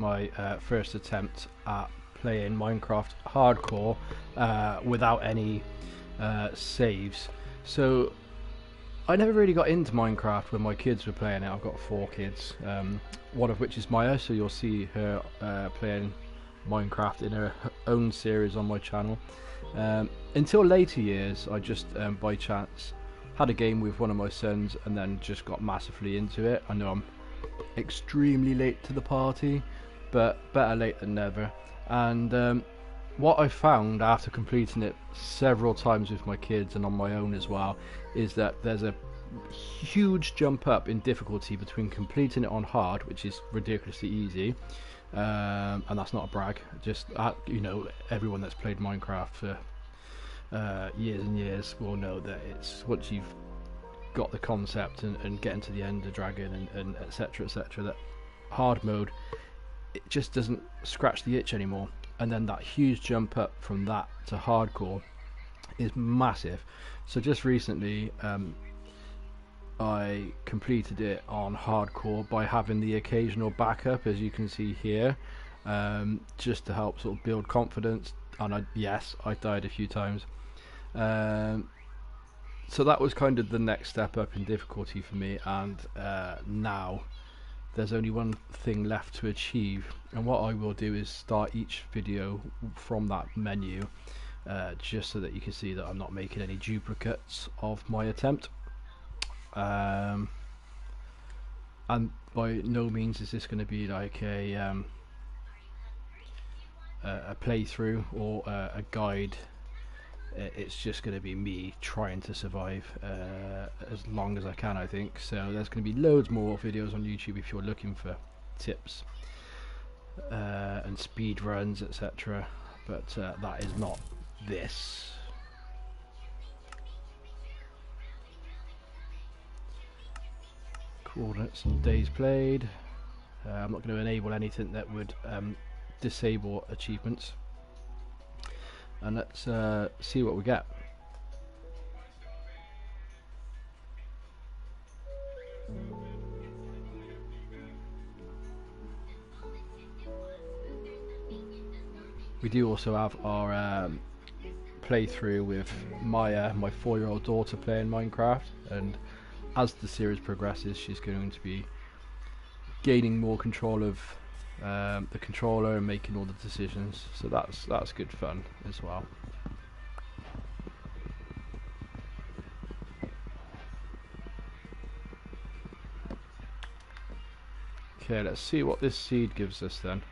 my first attempt at playing Minecraft hardcore without any saves. So I never really got into Minecraft when my kids were playing it. I've got 4 kids, one of which is Maya, so you'll see her playing Minecraft in her own series on my channel. Until later years, I just by chance had a game with one of my sons and then just got massively into it. I know I'm extremely late to the party, but better late than never. And what I found after completing it several times with my kids and on my own as well is that there's a huge jump up in difficulty between completing it on hard, which is ridiculously easy, and that's not a brag, just you know, everyone that's played Minecraft for years and years will know that it's once you've got the concept and getting to the end of Dragon and etc etc, that hard mode, it just doesn't scratch the itch anymore. And then that huge jump up from that to hardcore is massive. So just recently I completed it on hardcore by having the occasional backup, as you can see here, just to help sort of build confidence. And yes, I died a few times, so that was kind of the next step up in difficulty for me. And now there's only one thing left to achieve, and what I will do is start each video from that menu, just so that you can see that I'm not making any duplicates of my attempt. And by no means is this going to be like a playthrough or a guide. It's just going to be me trying to survive as long as I can, I think. So there's going to be loads more videos on YouTube if you're looking for tips and speed runs, etc. But that is not this. Coordinates and days played. I'm not going to enable anything that would disable achievements. And let's see what we get. We do also have our playthrough with Maya, my 4-year-old daughter, playing Minecraft, and as the series progresses she's going to be gaining more control of the controller and making all the decisions, so that's good fun as well. Okay, let's see what this seed gives us then.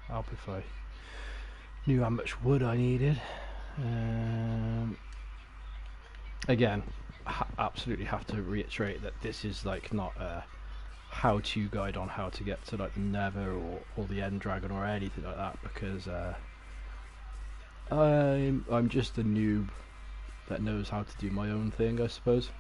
Help if I knew how much wood I needed. Again, absolutely have to reiterate that this is like not a how-to guide on how to get to like the Nether or the End Dragon or anything like that, because I'm just a noob that knows how to do my own thing, I suppose.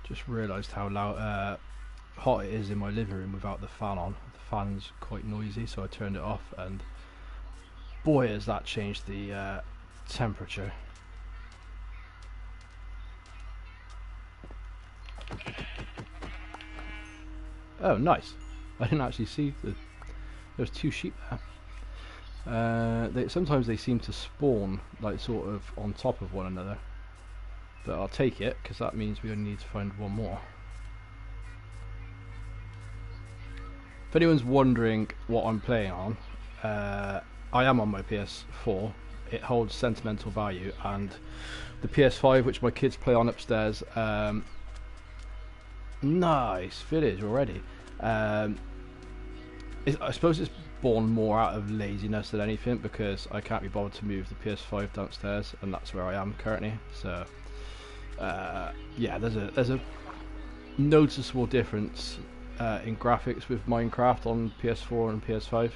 Just realised how loud, hot it is in my living room without the fan on. The fan's quite noisy, so I turned it off, and boy has that changed the temperature. Oh, nice. I didn't actually see there's 2 sheep there. Sometimes they seem to spawn like sort of on top of one another, but I'll take it because that means we only need to find one more. If anyone's wondering what I'm playing on, I am on my PS4. It holds sentimental value, and the PS5, which my kids play on upstairs, nice village already. I suppose it's born more out of laziness than anything, because I can't be bothered to move the PS5 downstairs, and that's where I am currently. So yeah, there's a noticeable difference in graphics with Minecraft on PS4 and PS5,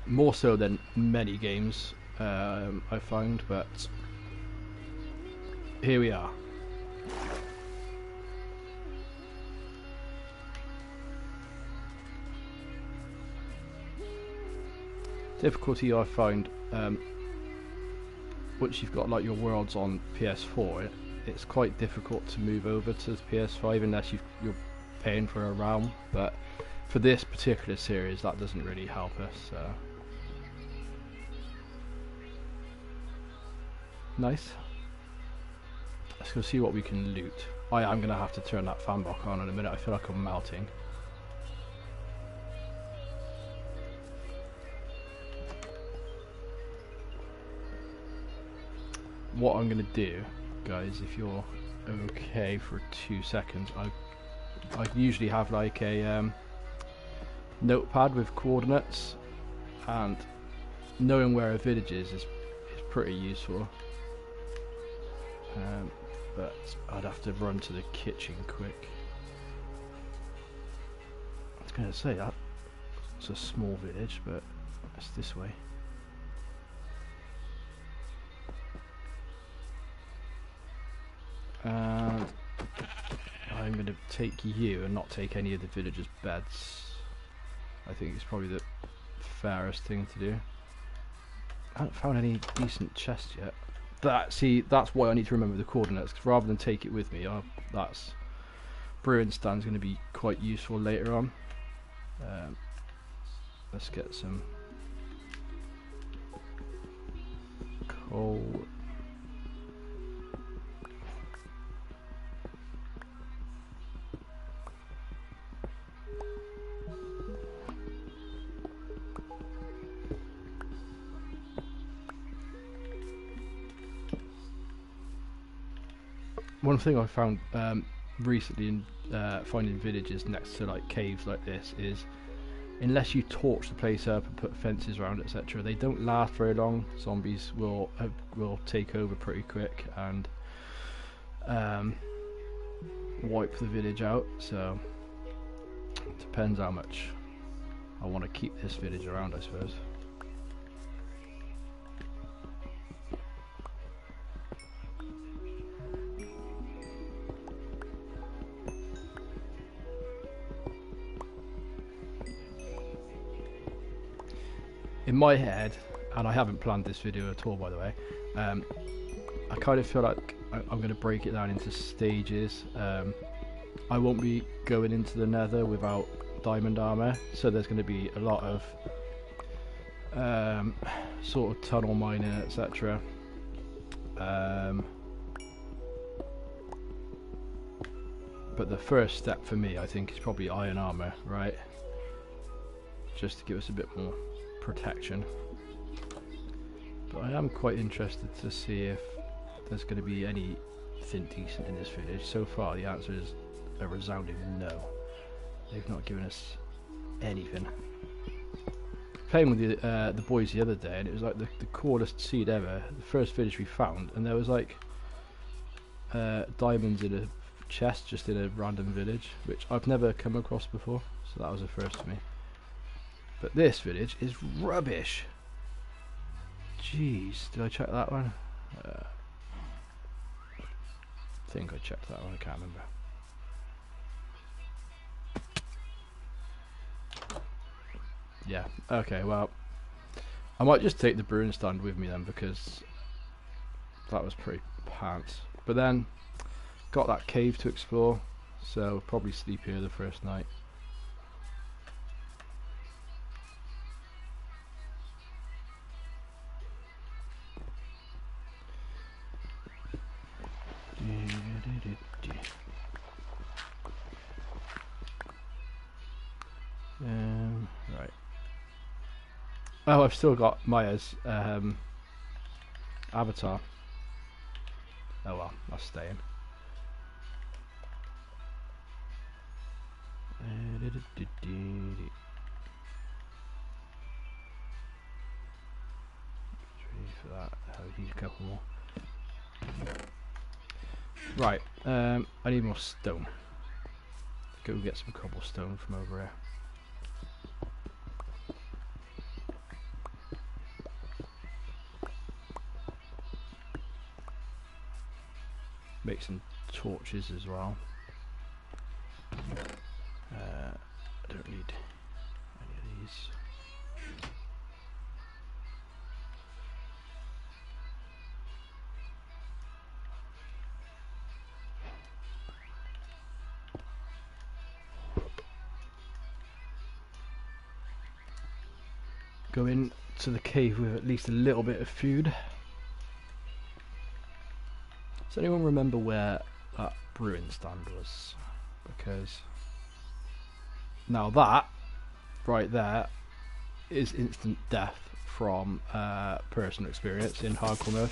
more so than many games I found, but here we are. Difficulty I find, once you've got like your worlds on PS4, it's quite difficult to move over to the PS5 unless you're paying for a realm, but for this particular series that doesn't really help us. So. Nice. Let's go see what we can loot. I am going to have to turn that fan block on in a minute. I feel like I'm melting. What I'm going to do, guys, if you're okay for 2 seconds, I usually have like a notepad with coordinates, and knowing where a village is pretty useful. But I'd have to run to the kitchen quick. I was going to say that it's a small village, but it's this way. And I'm going to take you and not take any of the villagers' beds. I think it's probably the fairest thing to do. I haven't found any decent chests yet. That's why I need to remember the coordinates, because rather than take it with me, that's brewing stand's going to be quite useful later on. Let's get some coal. One thing I found recently in finding villages next to like caves like this is, unless you torch the place up and put fences around, etc., they don't last very long. Zombies will take over pretty quick and wipe the village out. So it depends how much I want to keep this village around, I suppose. In my head, and I haven't planned this video at all, by the way, I kind of feel like I'm going to break it down into stages. I won't be going into the nether without diamond armor, so there's going to be a lot of sort of tunnel mining, etc. But the first step for me, I think, is probably iron armor, right? Just to give us a bit more protection. But I am quite interested to see if there's going to be anything decent in this village. So far the answer is a resounding no. They've not given us anything. Playing with the boys the other day, and it was like the coolest seed ever. The first village we found, and there was like diamonds in a chest just in a random village, which I've never come across before, so that was a first for me. But this village is rubbish. Jeez, did I check that one? I think I checked that one, I can't remember. Yeah, okay, well, I might just take the brewing stand with me then, because that was pretty pants. But then, got that cave to explore, so probably sleep here the first night. Right. Oh, I've still got Maya's avatar. Oh well, that's staying. more. Right, I need more stone. Go get some cobblestone from over here. Make some torches as well. I don't need any of these. Go in to the cave with at least a little bit of food. Does anyone remember where that brewing stand was? Because now that right there is instant death from personal experience in hardcore mode.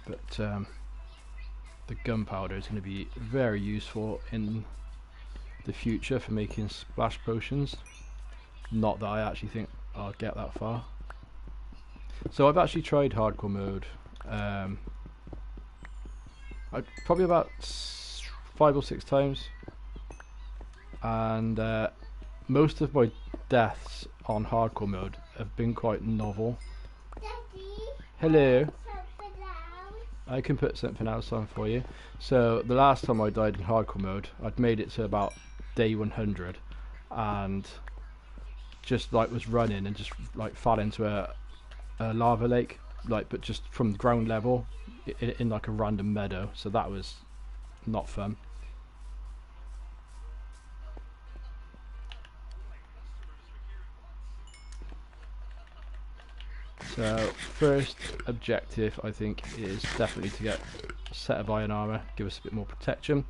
But the gunpowder is going to be very useful in the future for making splash potions. Not that I actually think I'll get that far. So I've actually tried hardcore mode probably about 5 or 6 times, and most of my deaths on hardcore mode have been quite novel. Daddy, Hello. I I can put something else on for you. So the last time I died in hardcore mode, I'd made it to about day 100 and just like was running and just like fell into a lava lake, like, but just from ground level in like a random meadow, so that was not fun. So first objective I think is definitely to get a set of iron armor, give us a bit more protection.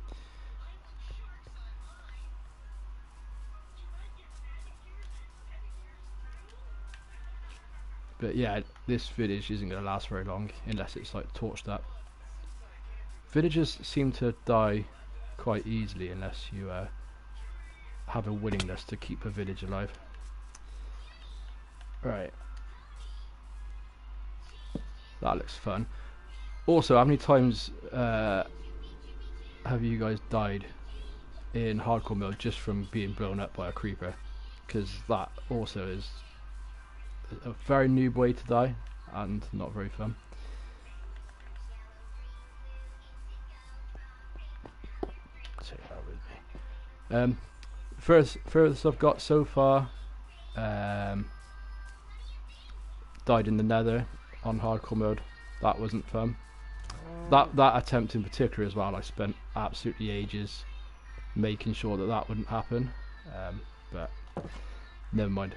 But yeah, this village isn't going to last very long unless it's like torched up. Villagers seem to die quite easily unless you have a willingness to keep a village alive. Right. That looks fun. Also, how many times have you guys died in hardcore mode just from being blown up by a creeper? Because that also is a very noob way to die and not very fun. Take that with me. Furthest I've got so far, died in the Nether on hardcore mode. That wasn't fun. That attempt in particular as well, I spent absolutely ages making sure that that wouldn't happen, but never mind.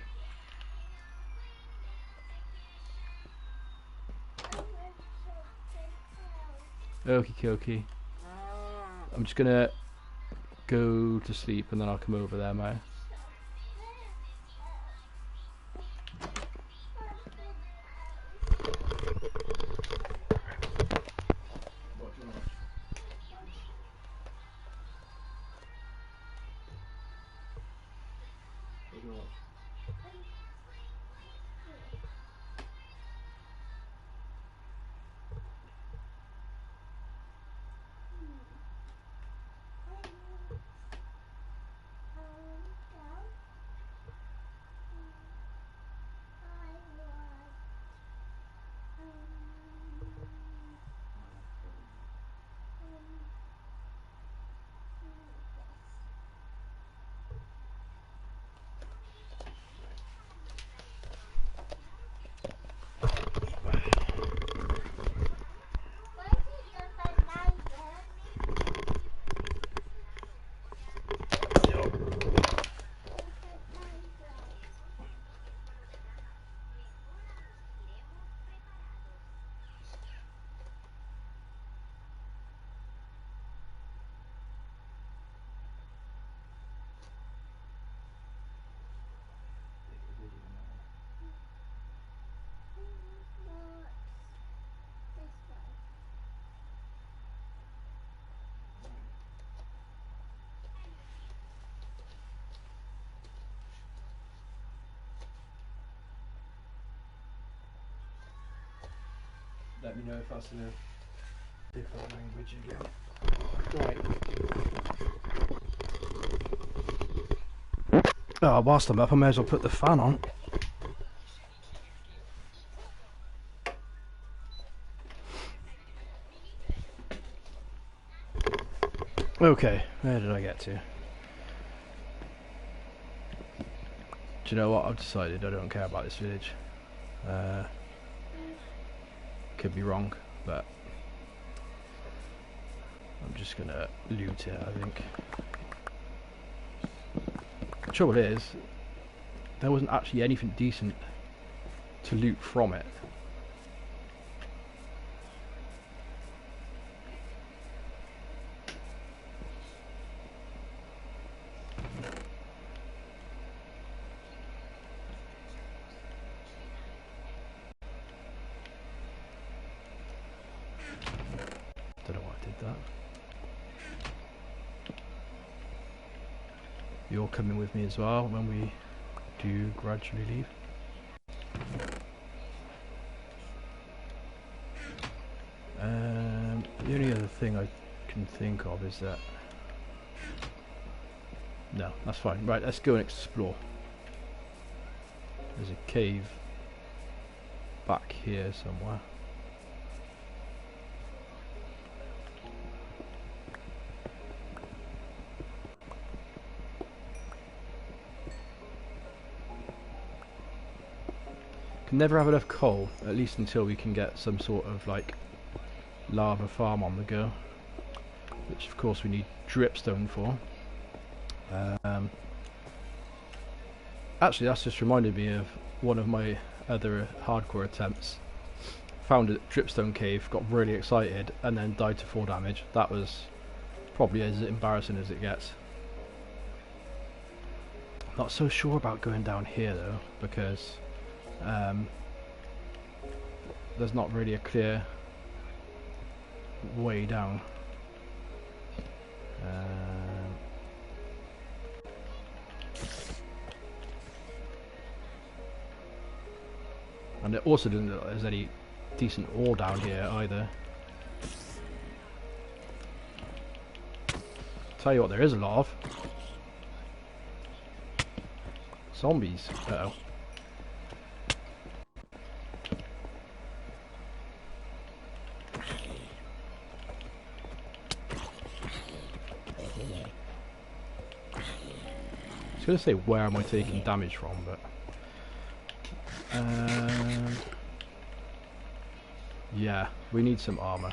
Okie dokie. I'm just gonna go to sleep and then I'll come over there, mate. let me know if that's in a different language again. Right. Oh, whilst I'm up, I may as well put the fan on. Okay, where did I get to? Do you know what? I've decided I don't care about this village. Could be wrong, but I'm just gonna loot it, I think. The trouble is, there wasn't actually anything decent to loot from it. Don't know why I did that. You're coming with me as well when we do gradually leave. The only other thing I can think of is that... No, that's fine. Right, let's go and explore. There's a cave back here somewhere. Can never have enough coal, at least until we can get some sort of like lava farm on the go, which of course we need dripstone for. Actually, that's just reminded me of one of my other hardcore attempts. Found a dripstone cave, got really excited, and then died to 4 damage. That was probably as embarrassing as it gets. Not so sure about going down here though, because there's not really a clear way down. And it also doesn't look like there's any decent ore down here either. Tell you what, there is a lot of zombies. Uh-oh. I was going to say where am I taking damage from, but yeah, we need some armor.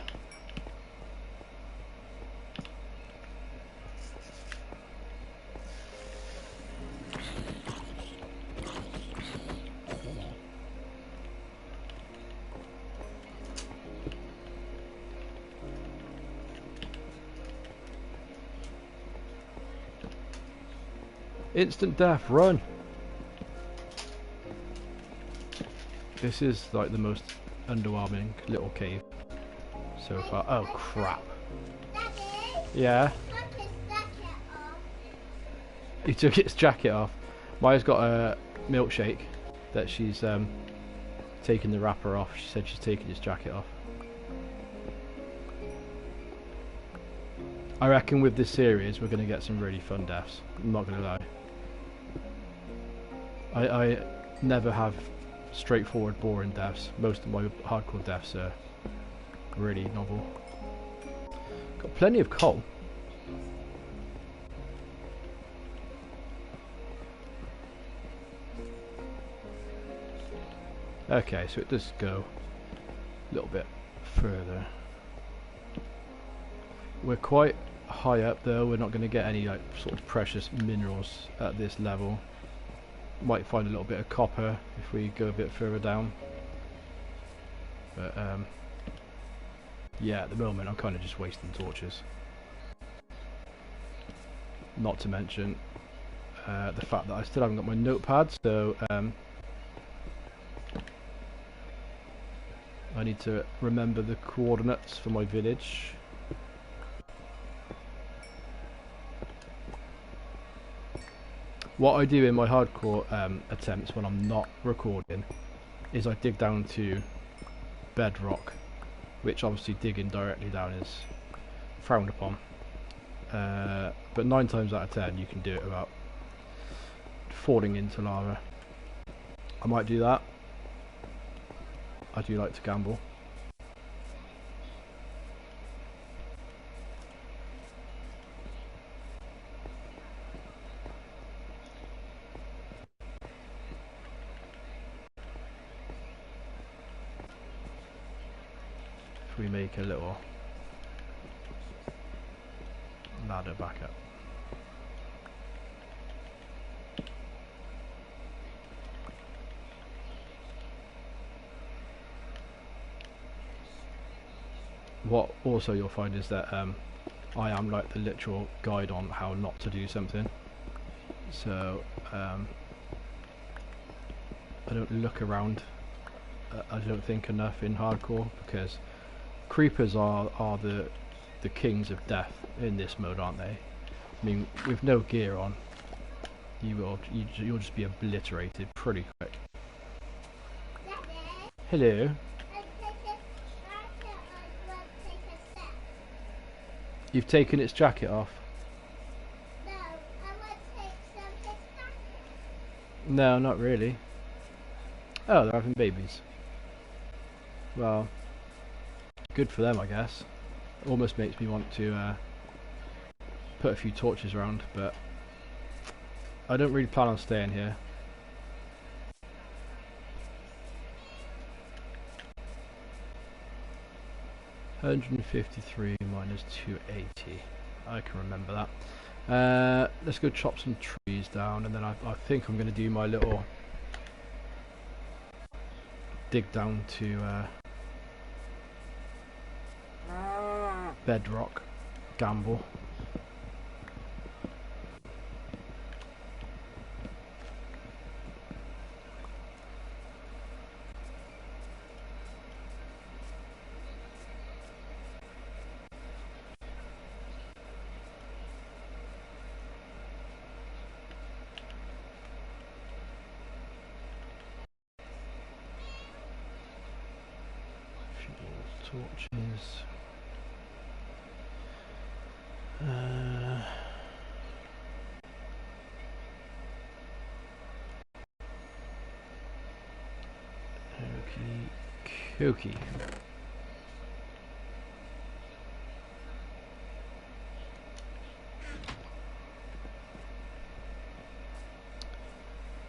Instant death, run! This is like the most underwhelming little cave so far. Oh crap. Daddy, Yeah? took his jacket off. He took its jacket off. Maya's got a milkshake that she's taking the wrapper off. She said she's taking his jacket off. I reckon with this series we're going to get some really fun deaths. I'm not going to lie. I never have straightforward, boring deaths. Most of my hardcore deaths are really novel. Got plenty of coal. Okay, so it does go a little bit further. We're quite high up though. We're not going to get any like sort of precious minerals at this level. Might find a little bit of copper if we go a bit further down, but yeah, at the moment I'm kind of just wasting torches. Not to mention the fact that I still haven't got my notepad, so I need to remember the coordinates for my village. What I do in my hardcore attempts when I'm not recording is I dig down to bedrock which obviously digging directly down is frowned upon. But 9 times out of 10 you can do it without falling into lava. I might do that. I do like to gamble. If we make a little ladder back up. What also you'll find is that I am like the literal guide on how not to do something. So I don't look around, I don't think enough in hardcore, because creepers are the kings of death in this mode, aren't they? I mean, with no gear on, you'll just be obliterated pretty quick. Hello. You've taken its jacket off? No, I want to take some of his jacket. No, not really. Oh, they're having babies. Well, good for them, I guess. Almost makes me want to put a few torches around, but I don't really plan on staying here. $153 minus 280. I can remember that. Let's go chop some trees down, and then I think I'm going to do my little dig down to bedrock gamble. Torches. Okey-dokey.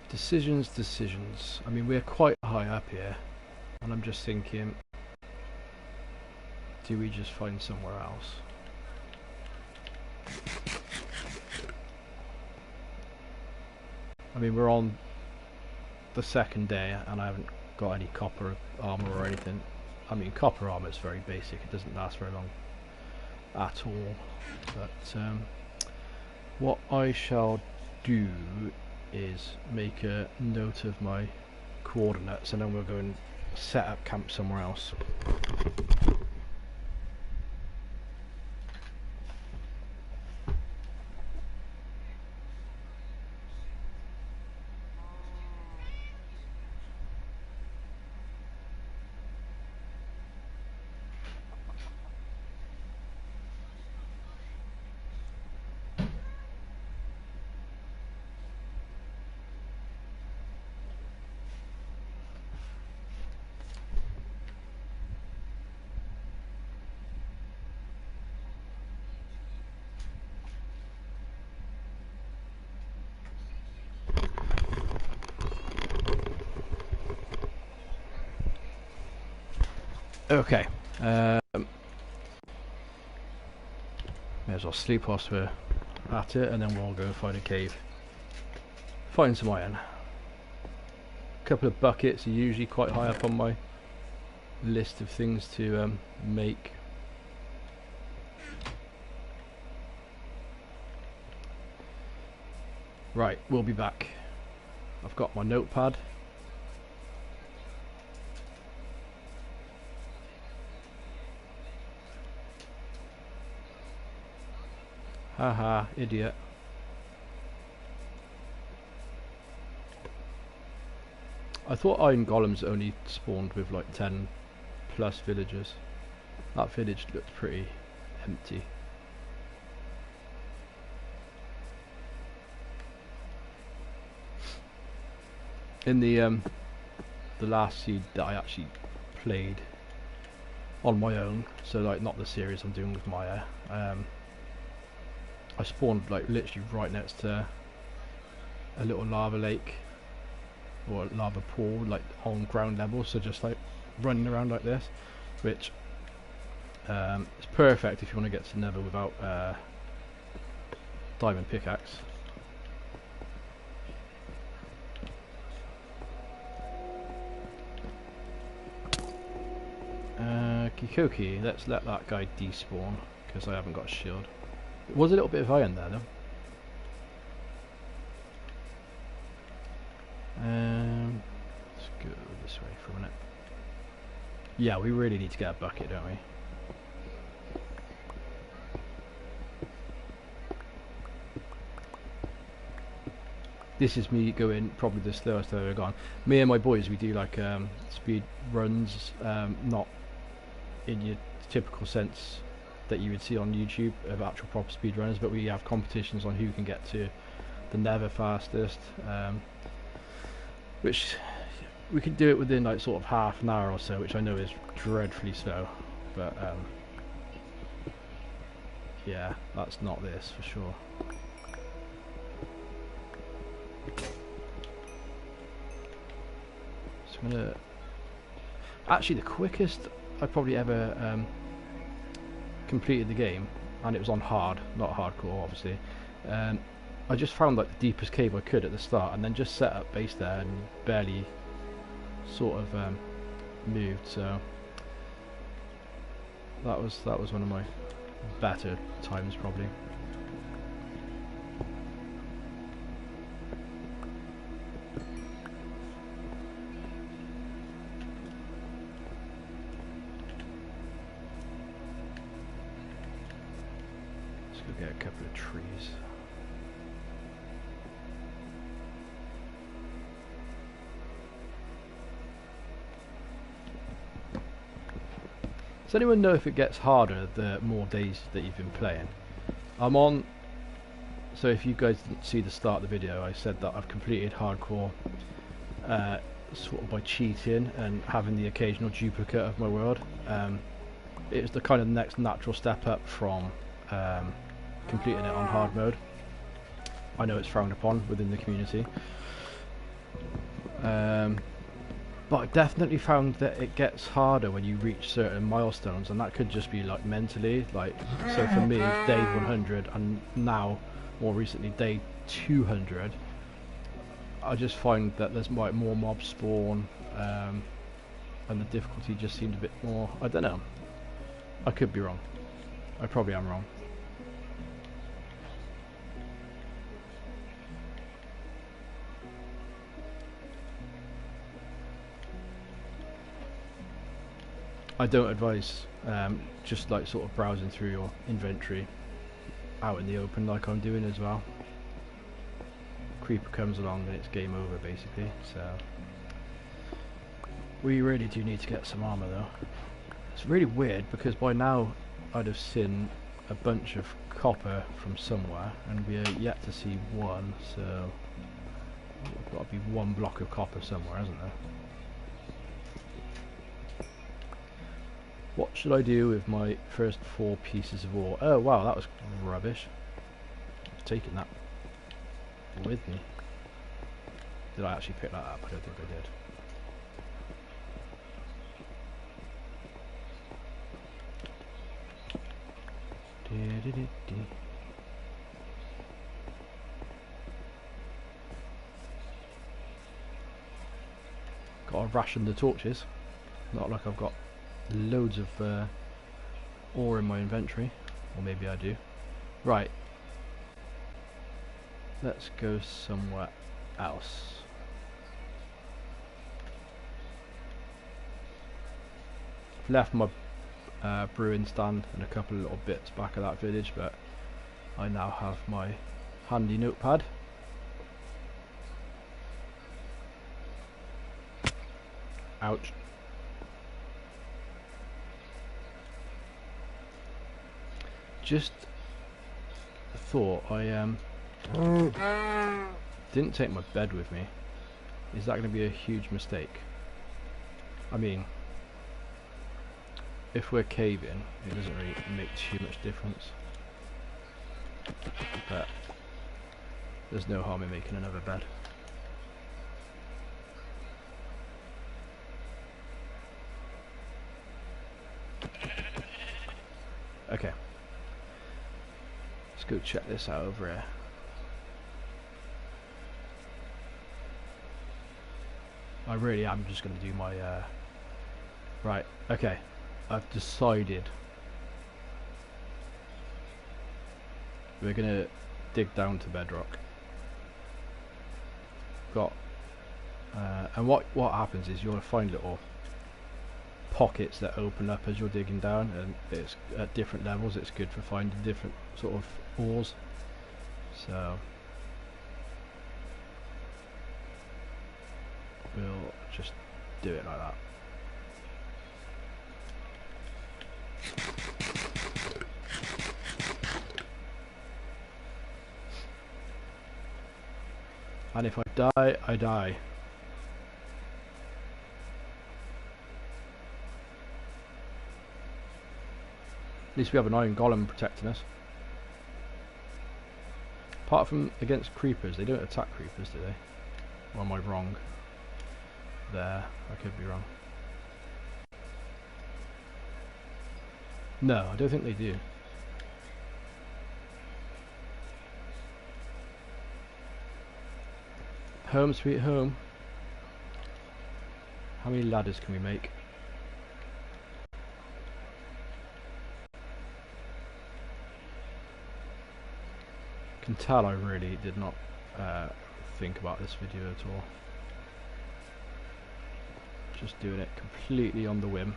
Decisions. I mean, we're quite high up here, and I'm just thinking, do we just find somewhere else? I mean, we're on the second day and I haven't got any copper armor or anything. I mean, copper armor is very basic, it doesn't last very long at all. But what I shall do is make a note of my coordinates, and then we'll go and set up camp somewhere else. Okay, may as well sleep whilst we're at it, and then we'll go find a cave, find some iron. A couple of buckets are usually quite high up on my list of things to make. Right, we'll be back. I've got my notepad. Haha, idiot. I thought iron golems only spawned with like 10 plus villagers. That village looked pretty empty. In the last seed that I actually played on my own, so like not the series I'm doing with Maya, I spawned like literally right next to a little lava lake or lava pool, like on ground level, so just like running around like this, which is perfect if you want to get to Nether without diamond pickaxe. Kikoki, let's let that guy despawn because I haven't got a shield. It was a little bit of iron there though. Let's go this way for a minute. Yeah, we really need to get a bucket, don't we? This is me going probably the slowest I've ever gone. Me and my boys, we do like speed runs, not in your typical sense that you would see on YouTube of actual proper speed runners, but we have competitions on who can get to the Nether fastest, which we can do it within like sort of half an hour or so, which I know is dreadfully slow, but yeah, that's not this for sure. So I'm gonna actually, the quickest I probably ever completed the game, and it was on hard, not hardcore obviously, I just found like the deepest cave I could at the start and then just set up base there and barely sort of moved, so that was one of my better times probably. Let's go get a couple of trees. Does anyone know if it gets harder the more days that you've been playing? I'm on, so if you guys didn't see the start of the video, I said that I've completed hardcore sort of by cheating and having the occasional duplicate of my world. It was the kind of next natural step up from completing it on hard mode. I know it's frowned upon within the community. But I definitely found that it gets harder when you reach certain milestones, and that could just be like mentally, like, so for me day 100 and now more recently day 200, I just find that there's like more mobs spawn, and the difficulty just seemed a bit more, I don't know, I could be wrong, I probably am wrong. I don't advise just like sort of browsing through your inventory out in the open like I'm doing as well. Creeper comes along and it's game over basically, so we really do need to get some armor though. It's really weird because by now I'd have seen a bunch of copper from somewhere and we are yet to see one, so there's got to be one block of copper somewhere, hasn't there? What should I do with my first 4 pieces of ore? Oh wow, that was rubbish. I've taken that with me. Did I actually pick that up? I don't think I did. Gotta ration the torches. Not like I've got loads of ore in my inventory, or maybe I do. Right, let's go somewhere else. I've left my brewing stand and a couple of little bits back at that village, but I now have my handy notepad. Ouch. just thought I didn't take my bed with me. Is that going to be a huge mistake? I mean, if we're caving, it doesn't really make too much difference. But there's no harm in making another bed. Okay. Let's go check this out over here. I really am just going to do my right, okay, I've decided we're going to dig down to bedrock. Got and what happens is you're going to find little pockets that open up as you're digging down, and it's at different levels. It's good for finding different sort of ores. So we'll just do it like that. And if I die, I die. At least we have an iron golem protecting us. Apart from against creepers, they don't attack creepers, do they? Or am I wrong? There, I could be wrong. No, I don't think they do. Home sweet home. How many ladders can we make? Can tell I really did not think about this video at all. Just doing it completely on the whim.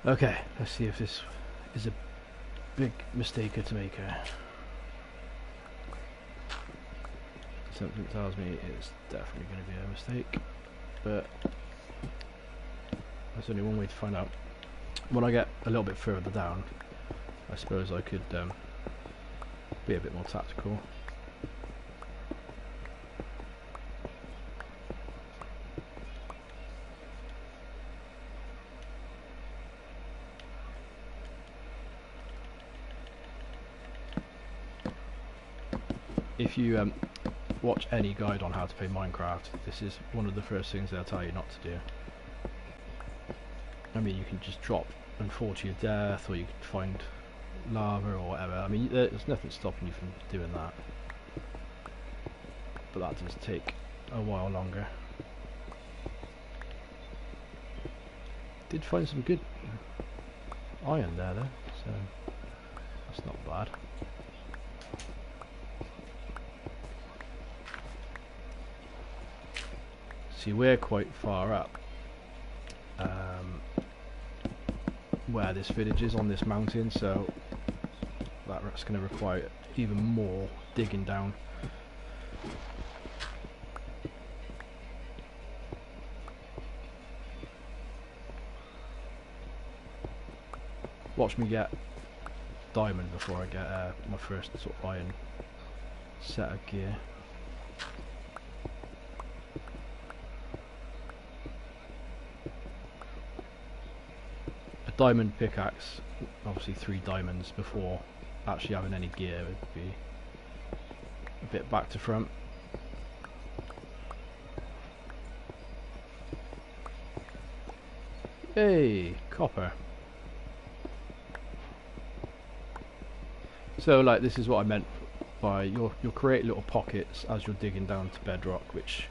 Okay, let's see if this is a big mistake to make here. Something tells me it's definitely going to be a mistake, but there's only one way to find out. When I get a little bit further down, I suppose I could be a bit more tactical. If you watch any guide on how to play Minecraft, this is one of the first things they'll tell you not to do. I mean, you can just drop and fall to your death, or you can find lava or whatever. I mean, there's nothing stopping you from doing that, but that does take a while longer. Did find some good iron there though, so that's not bad. See, we're quite far up where this village is on this mountain, so that's going to require even more digging down. Watch me get diamond before I get my first sort of iron set of gear. Diamond pickaxe, obviously 3 diamonds before actually having any gear would be a bit back to front. Hey, copper. So like, this is what I meant by you'll create little pockets as you're digging down to bedrock, which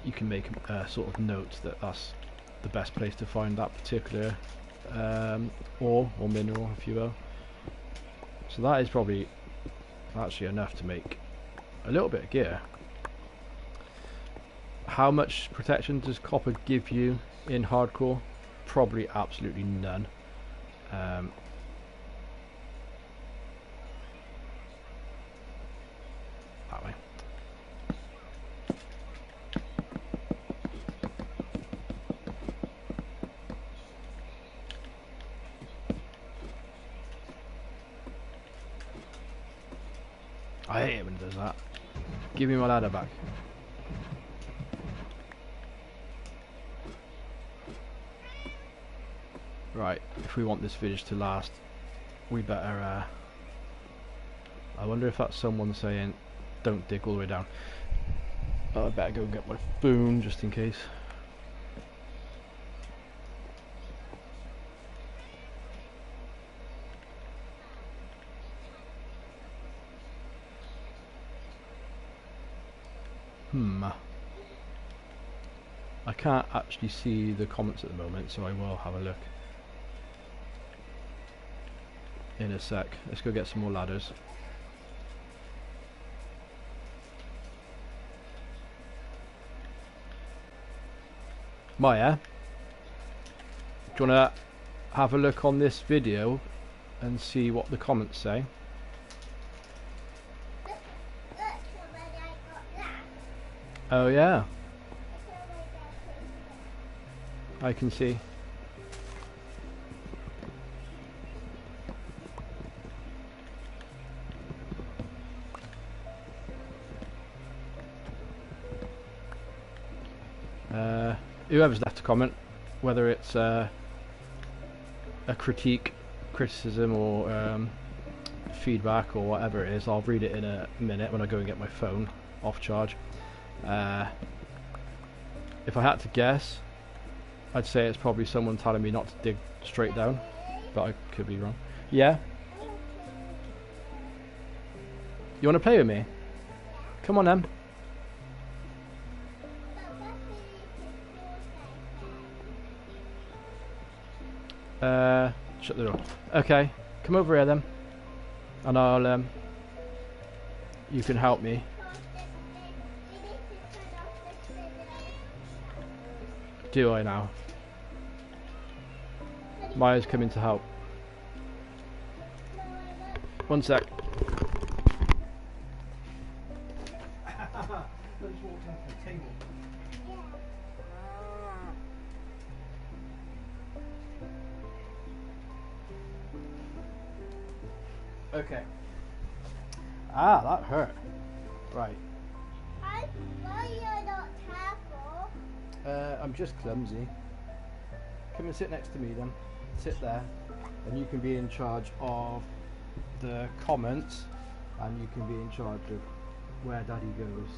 you can make a sort of note that that's the best place to find that particular ore or mineral, if you will. So that is probably actually enough to make a little bit of gear. How much protection does copper give you in hardcore? Probably absolutely none. I hate it when it does that. Give me my ladder back. Right, if we want this village to last, we better, I wonder if that's someone saying, don't dig all the way down. Oh, I better go get my phone just in case. I can't actually see the comments at the moment, so I will have a look in a sec. Let's go get some more ladders. Maya, do you want to have a look on this video and see what the comments say? Look, somebody, I got that. Oh yeah, Look how I got it. I can see. Whoever's left a comment, whether it's a critique, criticism, or feedback, or whatever it is, I'll read it in a minute when I go and get my phone off charge. If I had to guess, I'd say it's probably someone telling me not to dig straight down, but I could be wrong. Yeah? You want to play with me? Come on then. Shut the door. Okay, come over here then, and I'll you can help me. Do I now? Maya's coming to help. One sec. Okay. Ah, that hurt. Right. Why you're not careful? I'm just clumsy. Come and sit next to me then. Sit there, and you can be in charge of the comments, and you can be in charge of where Daddy goes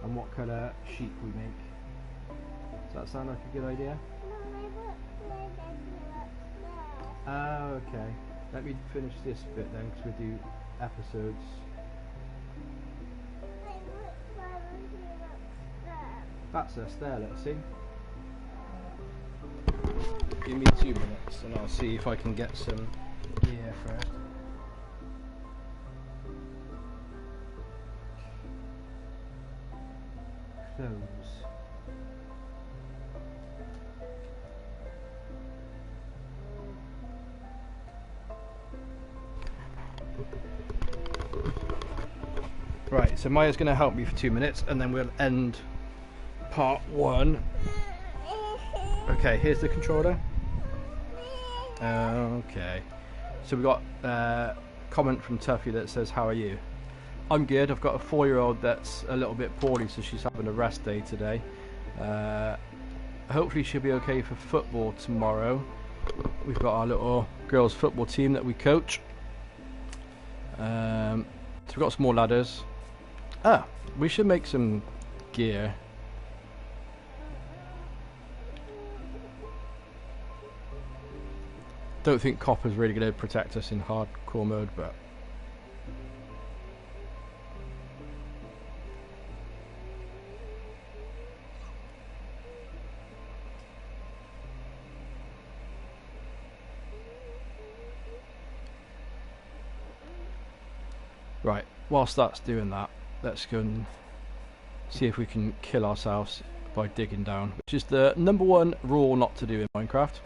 and what colour sheep we make. Does that sound like a good idea? No, my daddy looks there. Ah, okay. Let me finish this bit then, because we do episodes. That's us there, let's see. Give me 2 minutes and I'll see if I can get some gear first. Close. Right, so Maya's going to help me for 2 minutes and then we'll end part 1. Okay, here's the controller. Okay, so we got a comment from Tuffy that says, how are you? I'm good. I've got a 4-year-old that's a little bit poorly, so she's having a rest day today. Hopefully she'll be okay for football tomorrow. We've got our little girls football team that we coach. So we've got some more ladders. Ah, we should make some gear. Don't think copper's really going to protect us in hardcore mode, but right, whilst that's doing that, let's go and see if we can kill ourselves by digging down, which is the #1 rule not to do in Minecraft.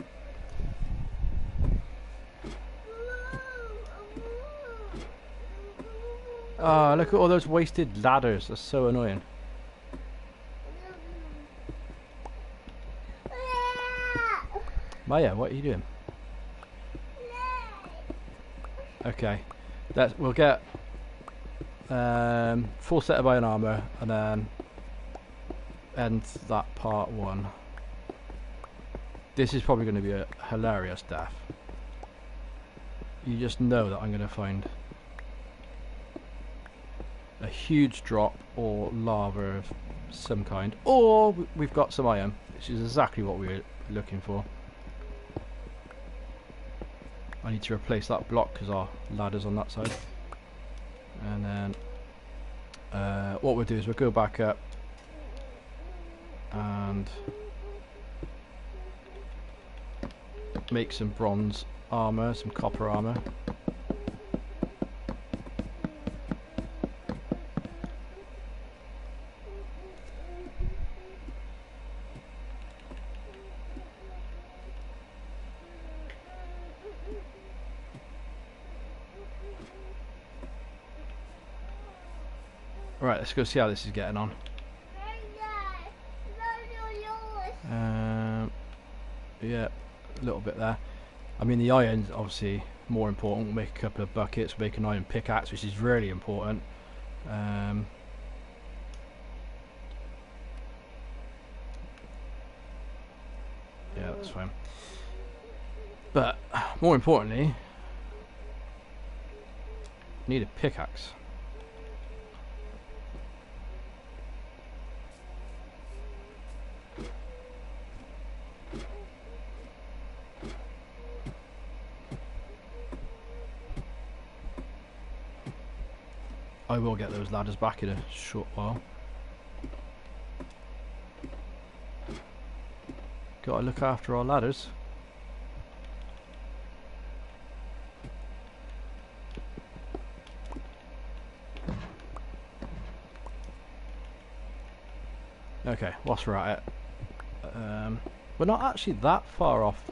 Ah, look at all those wasted ladders. That's so annoying. Maya, what are you doing? Okay, we'll get full set of iron armor, and then end that part 1. This is probably going to be a hilarious death. You just know that I'm going to find a huge drop or lava of some kind, or we've got some iron, which is exactly what we were looking for. I need to replace that block because our ladder's on that side. And then what we'll do is we'll go back up and make some bronze armor, some copper armor. Right, let's go see how this is getting on. Yeah, a little bit there. I mean, the iron's obviously more important. We'll make a couple of buckets, we'll make an iron pickaxe, which is really important. Yeah, that's fine. But more importantly, need a pickaxe. I will get those ladders back in a short while. Gotta look after our ladders. Okay, whilst we're at it, we're not actually that far off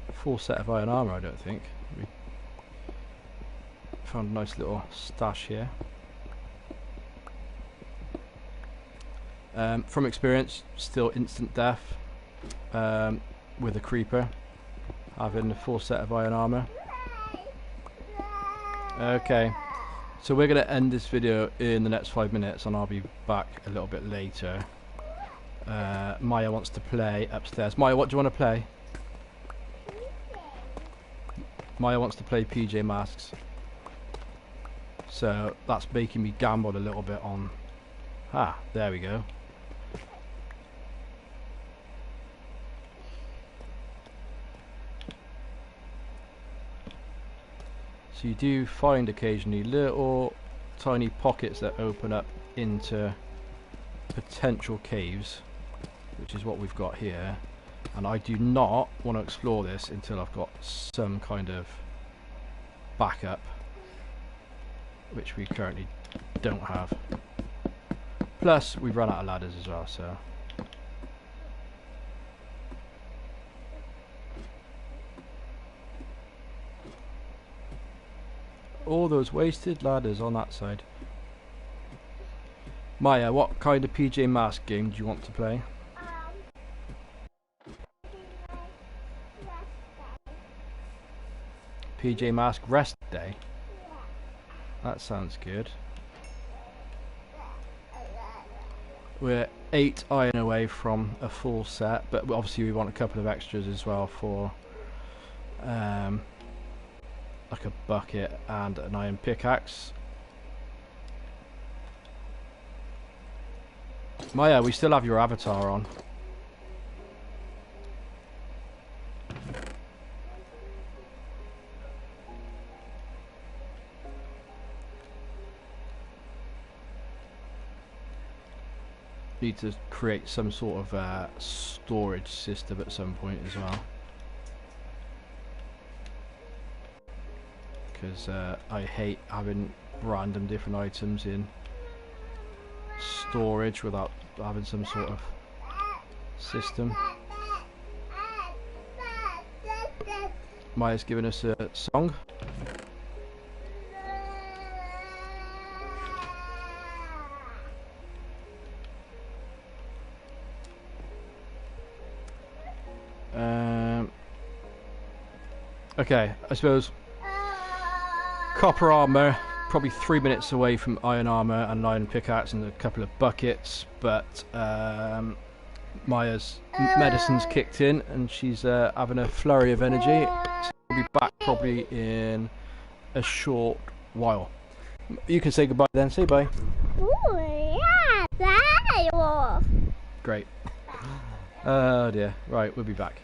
a full set of iron armor, I don't think. We found a nice little stash here. From experience, still instant death with a creeper having a full set of iron armor. Okay, so we're going to end this video in the next 5 minutes and I'll be back a little bit later. Maya wants to play upstairs. Maya, what do you want to play? Maya wants to play PJ Masks. So that's making me gamble a little bit on... Ah, there we go. So you do find occasionally little tiny pockets that open up into potential caves, which is what we've got here. And I do not want to explore this until I've got some kind of backup, which we currently don't have. Plus, we've run out of ladders as well, so... all those wasted ladders on that side. Maya, what kind of PJ Masks game do you want to play? PJ Masks Rest Day? That sounds good. We're 8 iron away from a full set, but obviously we want a couple of extras as well for like a bucket and an iron pickaxe. Maya, we still have your avatar on. Need to create some sort of storage system at some point as well. Because I hate having random different items in storage without having some sort of system. Maya's giving us a song. Okay, I suppose copper armor probably 3 minutes away from iron armor and iron pickaxe and a couple of buckets, but Maya's medicine's kicked in and she's having a flurry of energy. So we'll be back probably in a short while. You can say goodbye then. Say bye. Oh, yeah, bye. Great. Oh dear. Right, we'll be back.